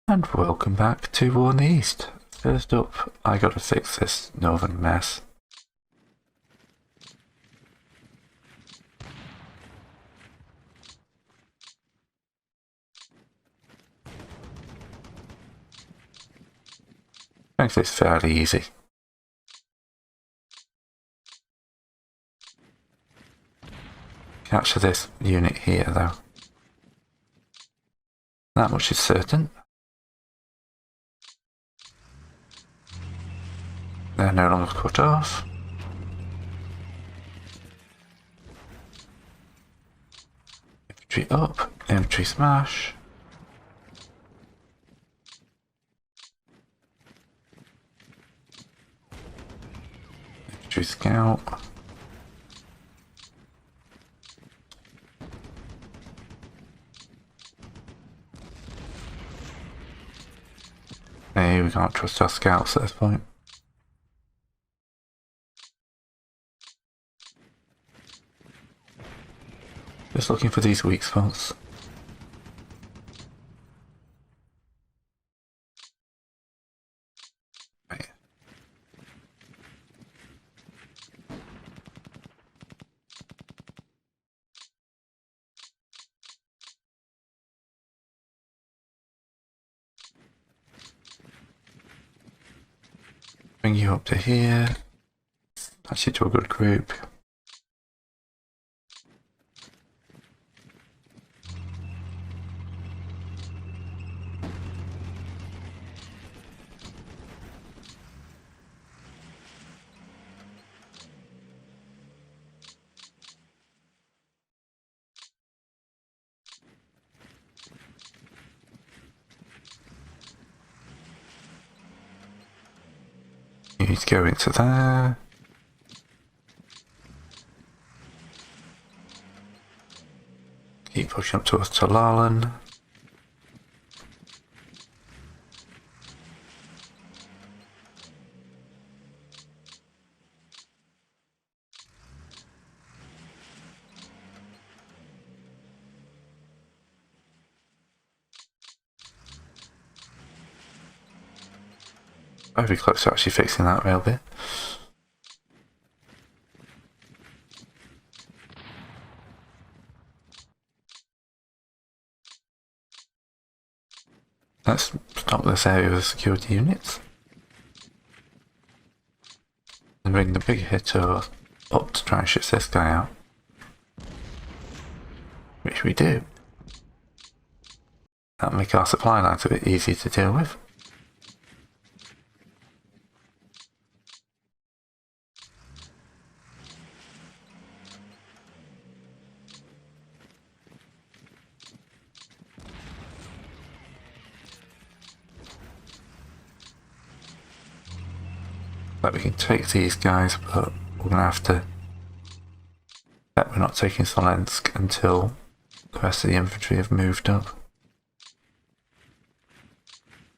And welcome back to War in the East. First up, I gotta fix this northern mess. Frankly, it's fairly easy. Capture this unit here, though. That much is certain. They're no longer cut off. Infantry up, infantry smash. Infantry scout. Hey, we can't trust our scouts at this point. Just looking for these weak spots. Right. Bring you up to here. Patch you to a good group. You need to go into there. Keep pushing up towards Talalan. Very close to actually fixing that rail bit. Let's stop this area with security units. And bring the big hitter up to try and shift this guy out. Which we do. That'll make our supply lines a bit easier to deal with. But we can take these guys, but we're gonna have to bet we're not taking Smolensk until the rest of the infantry have moved up.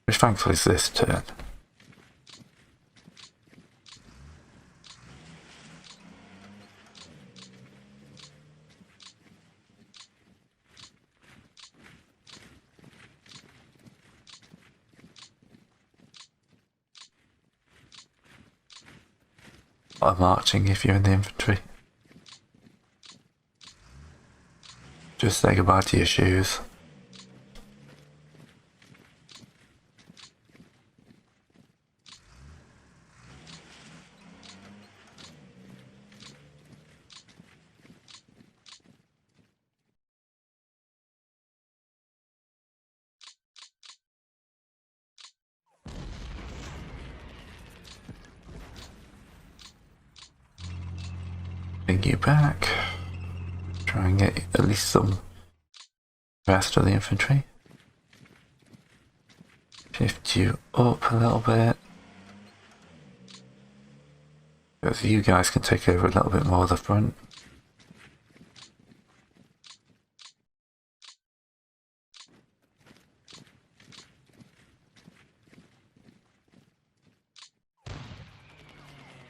Which thankfully is this turn. A lot of marching if you're in the infantry. Just say goodbye to your shoes. Bring you back. Try and get at least some rest of the infantry. Shift you up a little bit. Because you guys can take over a little bit more of the front.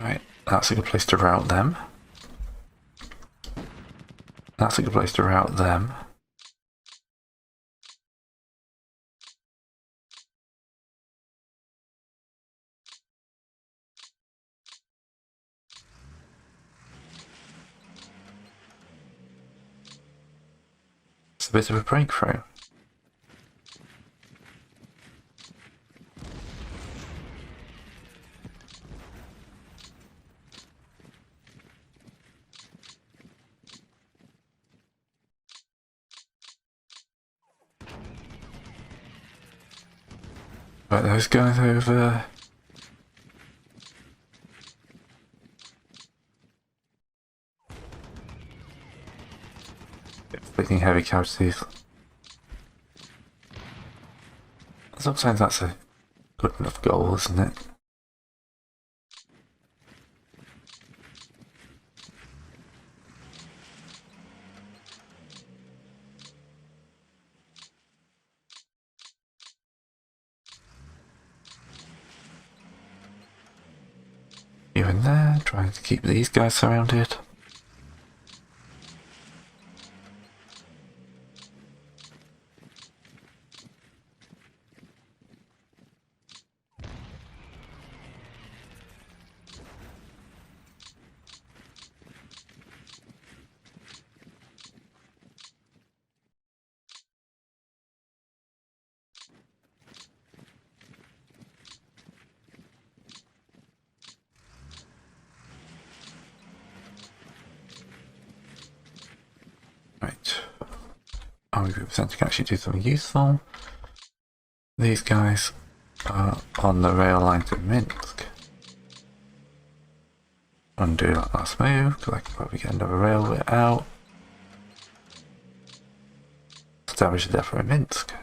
Right, that's a good place to route them. That's a good place to route them. That's a bit of a breakthrough. Right, those guys over. Inflicting heavy casualties. Sometimes that's a good enough goal, isn't it? You in there, trying to keep these guys surrounded. Right. Army Group Center can actually do something useful. These guys are on the rail line to Minsk. Undo that last move, because I can probably get another railway out. Establish a depot in Minsk.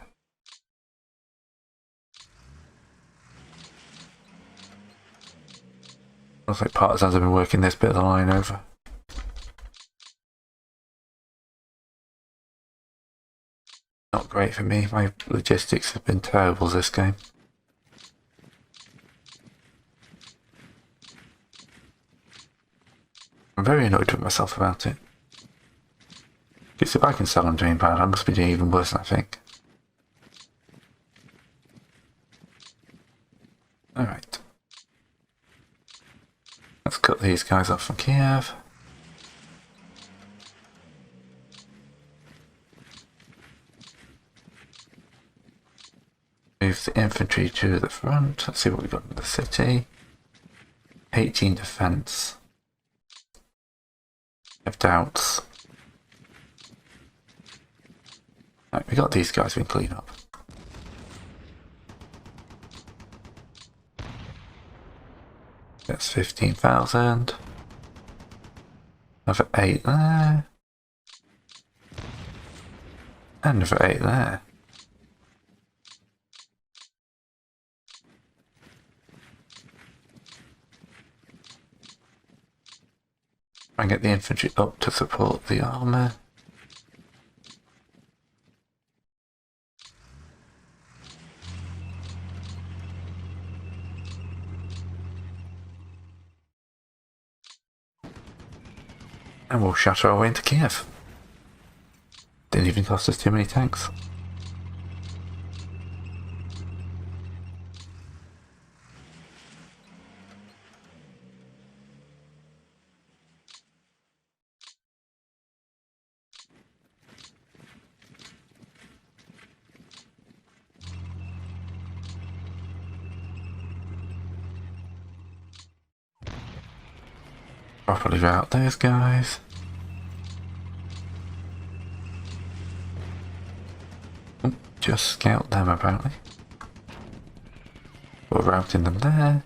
Looks like partisans have been working this bit of the line over. Not great for me, my logistics have been terrible this game. I'm very annoyed with myself about it. Because if I can sell I'm doing bad, I must be doing even worse than I think. Alright. Let's cut these guys off from Kiev. Move the infantry to the front. Let's see what we've got in the city. 18 defense. I have doubts. Right, we got these guys we can clean up. That's 15,000. Another 8 there. And another 8 there. Try and get the infantry up to support the armour. And we'll shatter our way into Kiev. Didn't even cost us too many tanks. Properly route those guys. Just scout them apparently. We're routing them there.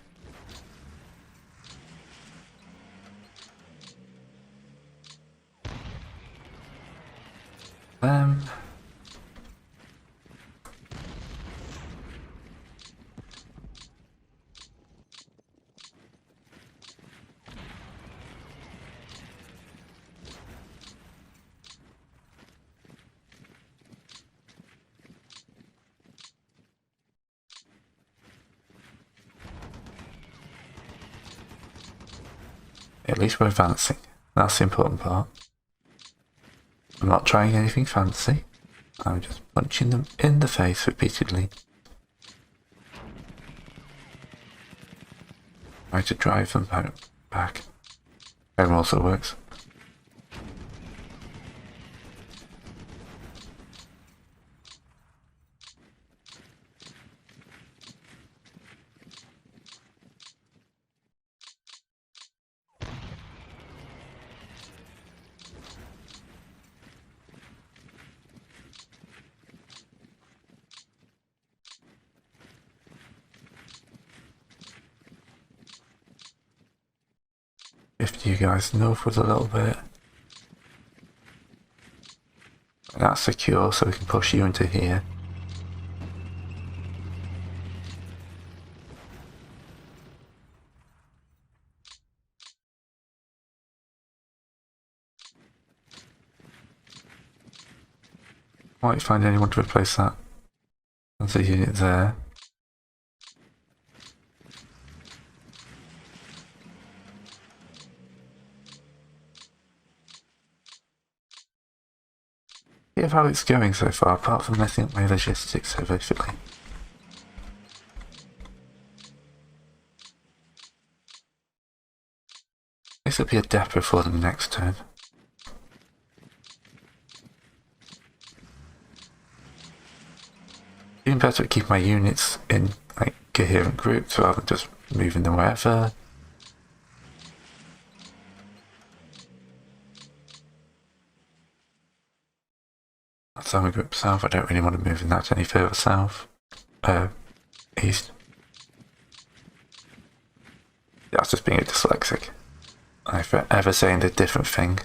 Them. At least we're advancing. That's the important part. I'm not trying anything fancy. I'm just punching them in the face repeatedly. Try to drive them back. That also works. Shift you guys northwards a little bit. That's secure, so we can push you into here. Might find anyone to replace that. There's a unit there. Yeah, how it's going so far, apart from messing up my logistics horrifically. This will be a depot for them next turn. Even better to keep my units in like coherent groups rather than just moving them wherever. That's our group south. I don't really want to move in that any further south. East. That's just being a dyslexic. I'm forever saying the different thing.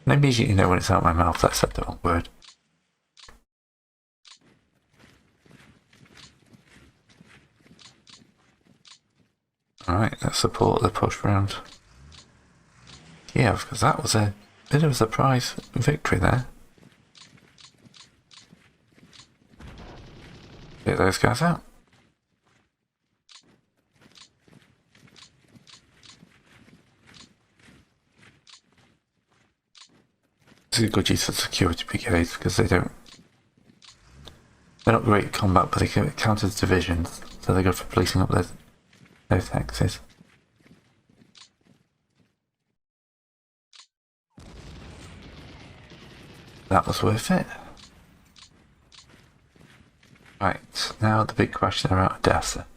And I immediately know when it's out of my mouth that I said the wrong word. Alright, let's support the push round Kiev, because that was a bit of a surprise victory there. Get those guys out. This is a good use of security brigades because they're not great at combat, but they can counter divisions, so they're good for policing up those hexes. That was worth it. Right, now the big question about Odessa.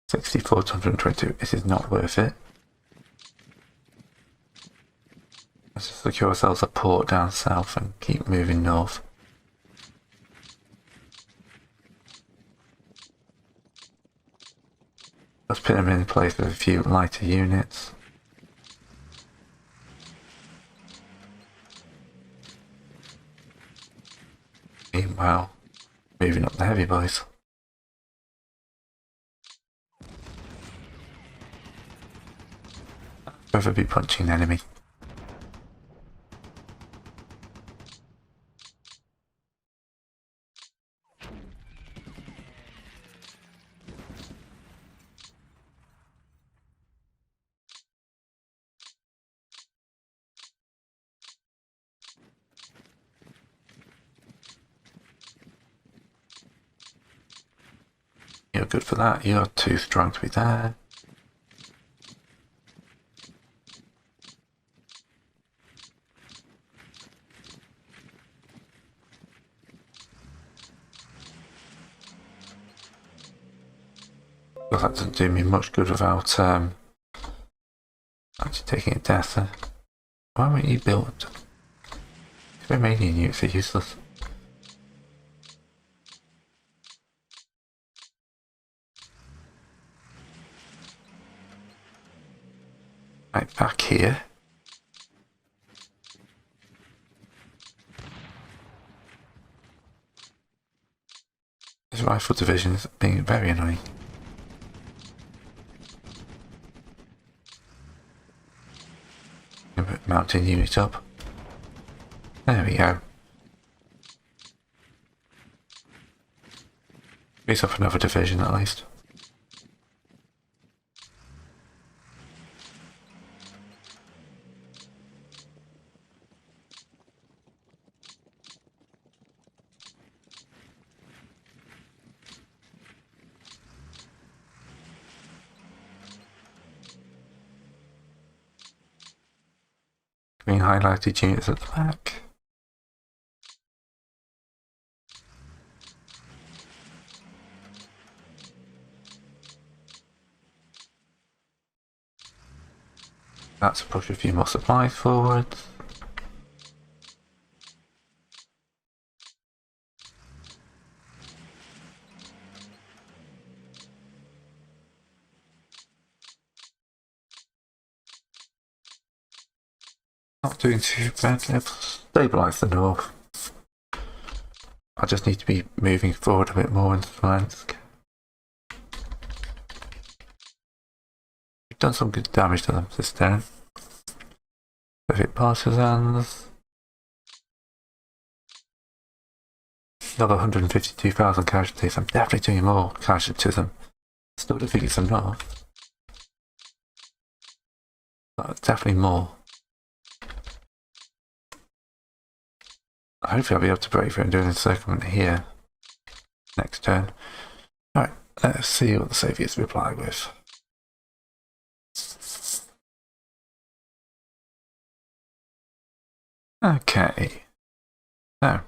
64 to 122, this is not worth it. Let's just secure ourselves a port down south and keep moving north. Let's put them in place with a few lighter units. Meanwhile, moving up the heavy boys. Rather be punching the enemy. You're good for that, you're too strong to be there. Well, that doesn't do me much good without actually taking a death. Why weren't you built? Romanian units are useless. Right, back here. This rifle division is being very annoying. Mountain unit up. There we go. He's up another division at least. Green highlighted units at the back. That's push a few more supplies forward. not doing too badly. I've stabilised the north. I just need to be moving forward a bit more into Smolensk. We've done some good damage to them this turn. Perfect partisans. Another 152,000 casualties. I'm definitely doing more casualties to them. Still don't think it's enough. But definitely more. Hopefully I'll be able to break through and do an encirclement here next turn. Alright, let's see what the Soviets reply with. Okay. So,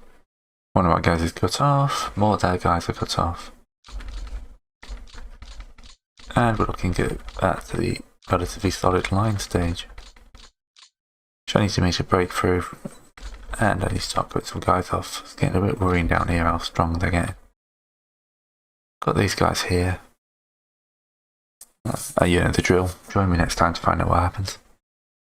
one of our guys is cut off, more of their guys are cut off. And we're looking at the relatively solid line stage. Which I need to make a breakthrough. And I need to start putting some guys off. It's getting a bit worrying down here how strong they're getting. Got these guys here. You know the drill. Join me next time to find out what happens.